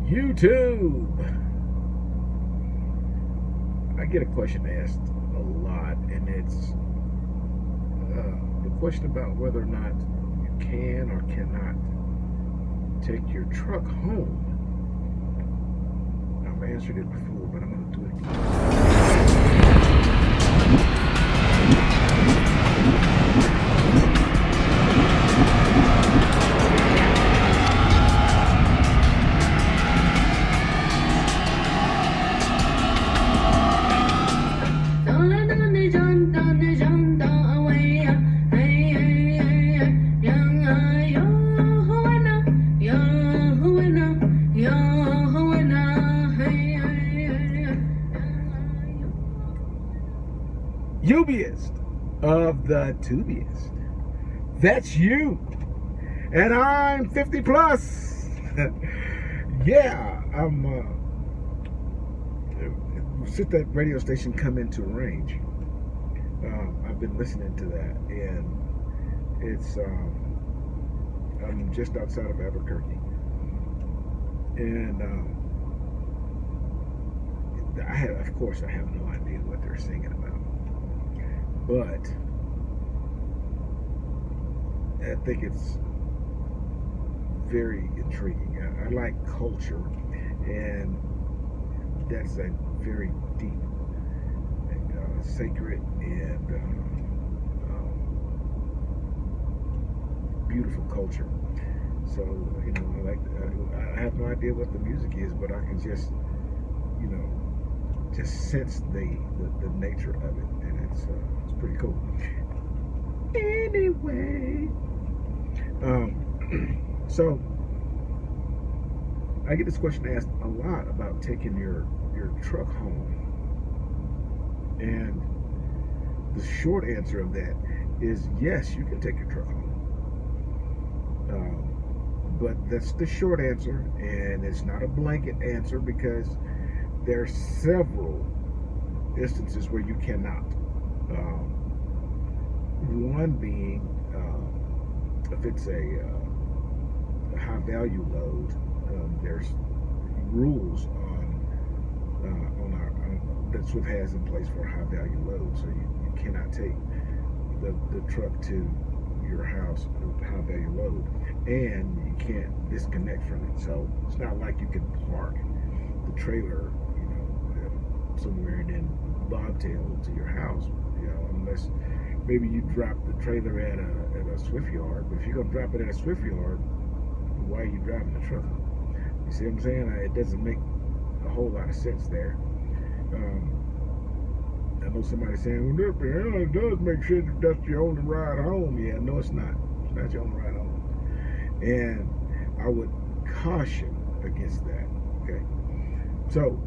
YouTube. I get a question asked a lot, and it's the question about whether or not you can or cannot take your truck home. I've answered it before, but I'm going to do it Ubiest of the tubiest. That's you. And I'm 50 plus. Yeah, since that radio station come into range, I've been listening to that, and it's I'm just outside of Albuquerque, and of course I have no idea what they're singing about, but I think it's very intriguing. I like culture, and that's a very deep, sacred, and beautiful culture. So, I have no idea what the music is, but I can just, just sense the nature of it, and it's pretty cool. Anyway, so I get this question asked a lot about taking your truck home, and the short answer of that is yes, you can take your truck home. But that's the short answer, and it's not a blanket answer, because there are several instances where you cannot. One being if it's a high value load, there's rules that Swift has in place for a high value load, so you cannot take the truck to your house with high value load, and you can't disconnect from it. So it's not like you can park the trailer, somewhere and then bobtail to your house, unless maybe you drop the trailer at a Swift yard. But if you're gonna drop it at a Swift yard, why are you driving the truck? You see what I'm saying? It doesn't make a whole lot of sense there. I know somebody saying, well, it does make sense if that's your only ride home. Yeah, no, it's not. It's not your only ride home. And I would caution against that, okay? So,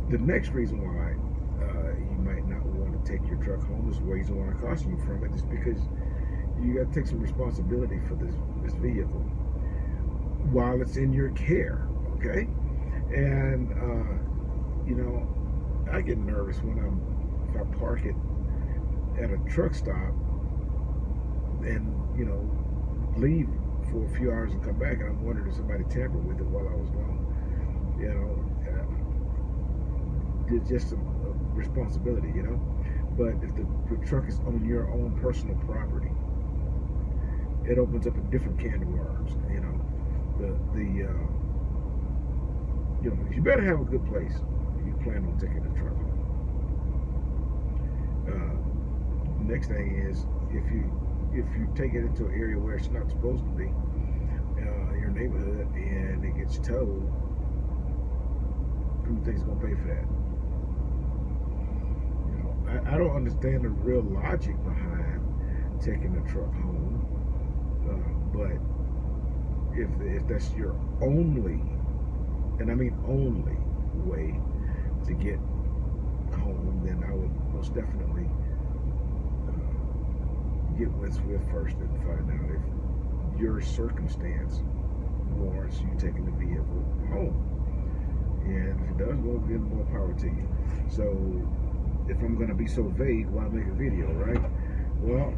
the next reason why you might not want to take your truck home, is the reason why I caution you from it, is because you got to take some responsibility for this vehicle while it's in your care, okay? And, I get nervous if I park it at a truck stop and, leave for a few hours and come back, and I'm wondering if somebody tampered with it while I was gone. It's just a responsibility, But if the truck is on your own personal property, it opens up a different can of worms, you better have a good place you plan on taking the truck home. Next thing is, if you take it into an area where it's not supposed to be, your neighborhood, and it gets towed, who do you think's gonna pay for that? I don't understand the real logic behind taking the truck home, but if that's your only, and I mean only, way to get home, then I would most definitely get with Swift first and find out if your circumstance warrants you taking the vehicle home. And if it does, well, then more power to you. So if I'm going to be so vague, why make a video, right? Well,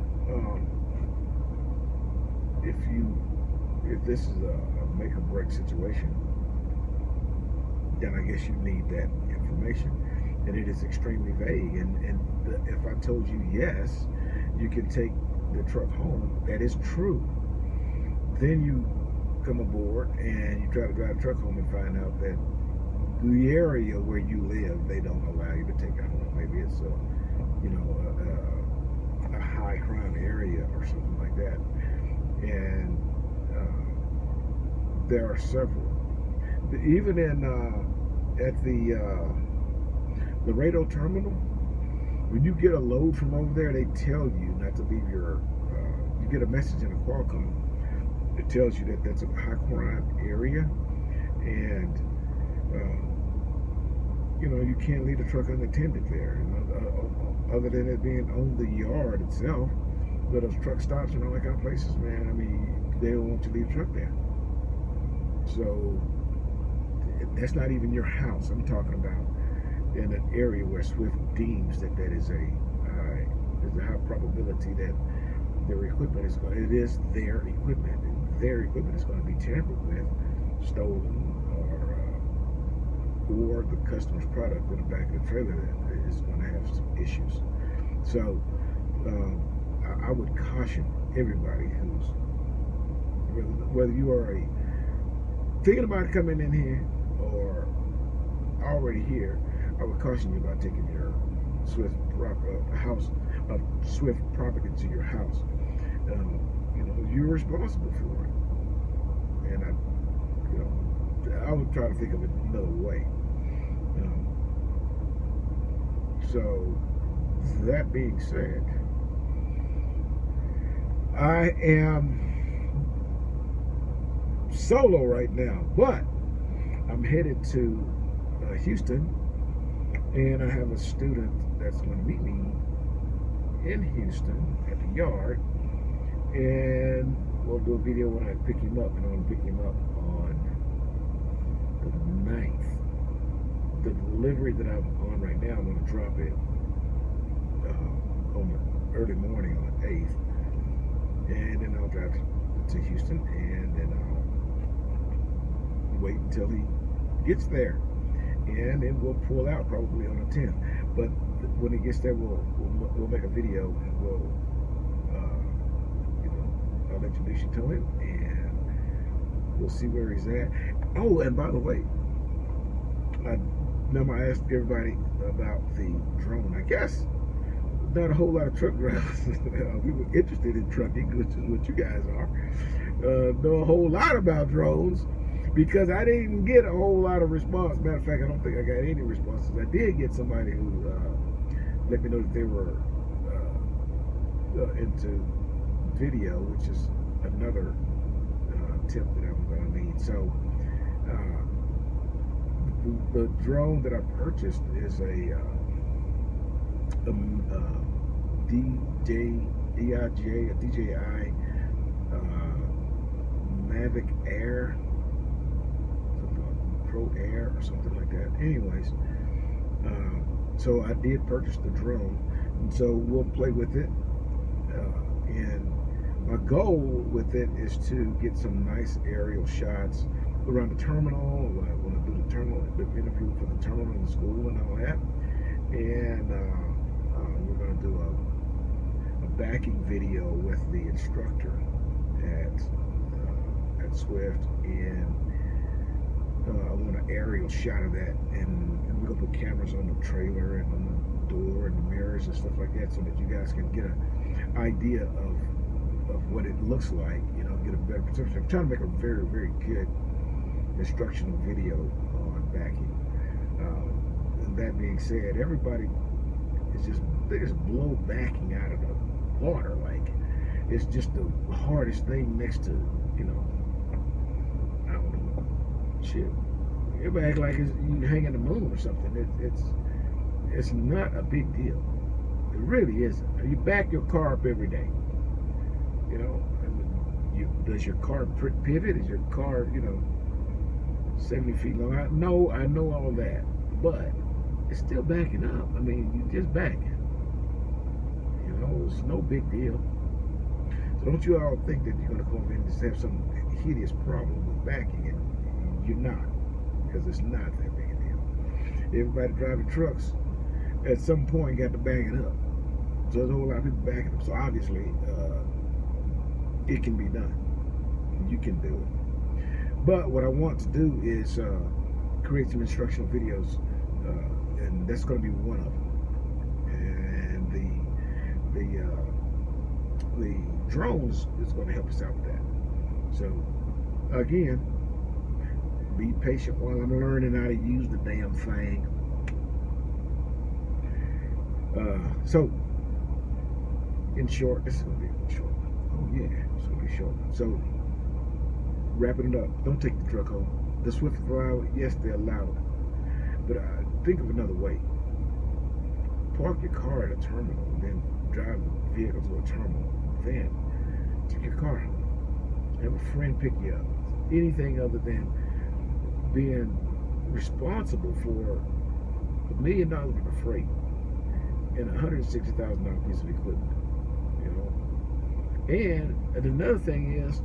if this is a make or break situation, then I guess you need that information. And it is extremely vague. And if I told you yes, you can take the truck home, that is true. Then you come aboard and you try to drive the truck home and find out that the area where you live, they don't allow you to take it home. Maybe it's a high crime area or something like that. And there are several. Even in at the Laredo terminal, when you get a load from over there, they tell you not to leave your. You get a message in a Qualcomm. It tells you that that's a high crime area, and you can't leave the truck unattended there. Other than it being on the yard itself, but those truck stops and all that kind of places, man. I mean, they don't want you to leave the truck there. So that's not even your house. I'm talking about in an area where Swift deems that is there's a high probability that their equipment is going. It is their equipment. And their equipment is going to be tampered with, stolen, or the customer's product in the back of the trailer that is going to have some issues. So I would caution everybody who's whether you are thinking about coming in here or already here, I would caution you about taking your Swift property to your house. You're responsible for it, and I would try to think of it another way. So that being said, I am solo right now, but I'm headed to Houston, and I have a student that's going to meet me in Houston at the yard, and we'll do a video when I pick him up, and I'm going to pick him up on the 9th. The delivery that I'm on right now, I'm going to drop it on the early morning on the 8th, and then I'll drive to Houston, and then I'll wait until he gets there, and then we'll pull out probably on the 10th. But when he gets there, we'll make a video, and I'll introduce you to him, and we'll see where he's at. Oh, and by the way, I asked everybody about the drone. I guess not a whole lot of truck drivers we were interested in trucking, which is what you guys are. Know a whole lot about drones, because I didn't even get a whole lot of response. Matter of fact, I don't think I got any responses. I did get somebody who let me know that they were into video, which is another tip that I'm going to need. So the drone that I purchased is a DJI Mavic Air, Pro Air or something like that. Anyways, so I did purchase the drone, and so we'll play with it. And my goal with it is to get some nice aerial shots around the terminal. I want to do the terminal, the interview for the terminal in the school and all that. And we're going to do a backing video with the instructor at Swift, and I want an aerial shot of that, and we're going to put cameras on the trailer and on the door and the mirrors and stuff like that, so that you guys can get an idea of what it looks like, get a better perception. I'm trying to make a very, very good instructional video on backing. And that being said, everybody they just blow backing out of the water like it's just the hardest thing next to, I don't know, shit. Everybody act like you hanging the moon or something. It's not a big deal. It really isn't. You back your car up every day. Does your car pivot? Is your car, 70 feet long? I know all that, but it's still backing up. I mean, you just backing. It's no big deal. So don't you all think that you're going to come in and just have some hideous problem with backing, and you're not, because it's not that big a everybody driving trucks at some point got to back it up. So there's a whole lot of people backing up. So obviously, it can be done. You can do it. But what I want to do is create some instructional videos, and that's going to be one of them. And the drones is going to help us out with that. So again, be patient while I'm learning how to use the damn thing. So in short, this is going to be short. Oh yeah, it's going to be short. So wrapping it up, don't take the truck home. The Swifty allowed, yes, they allowed it. But think of another way. Park your car at a terminal, and then drive the vehicle to a terminal. Then take your car home. Have a friend pick you up. Anything other than being responsible for $1 million worth of freight and a $160,000 piece of equipment. You know. And another thing is,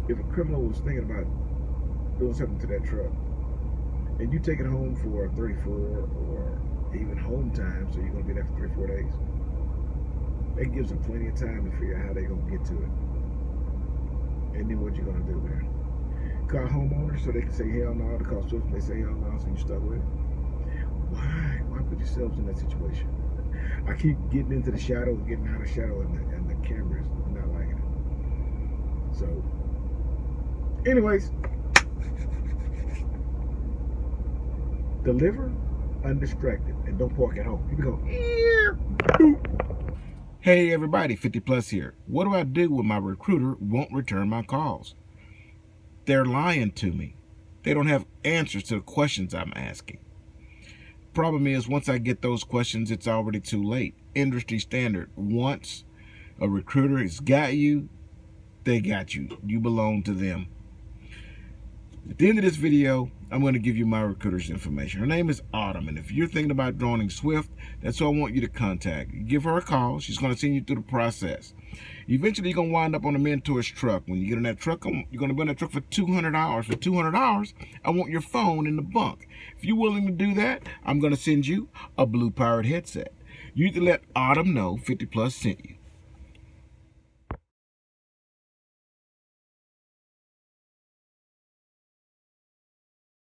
if a criminal was thinking about doing something to that truck, and you take it home for 34 or even home time, so you're going to be there for 3-4 days, that gives them plenty of time to figure out how they're going to get to it. And then what you're going to do there. Call homeowners so they can say hell no to call Swifty. They say hell no, so you stuck with it. Why put yourselves in that situation? I keep getting into the shadow, getting out of the shadow, and the camera's not liking it. So, anyways, deliver undistracted and don't park at home. People go, hey everybody, 50 Plus here. What do I do when my recruiter won't return my calls? They're lying to me. They don't have answers to the questions I'm asking. Problem is, once I get those questions, it's already too late. Industry standard. Once a recruiter has got you, they got you. You belong to them. At the end of this video, I'm going to give you my recruiter's information. Her name is Autumn, and if you're thinking about joining Swift, that's who I want you to contact. You give her a call. She's going to send you through the process. Eventually, you're going to wind up on a mentor's truck. When you get in that truck, you're going to be in that truck for 200 hours. For 200 hours, I want your phone in the bunk. If you're willing to do that, I'm going to send you a Blue Pirate headset. You need to let Autumn know 50 Plus sent you.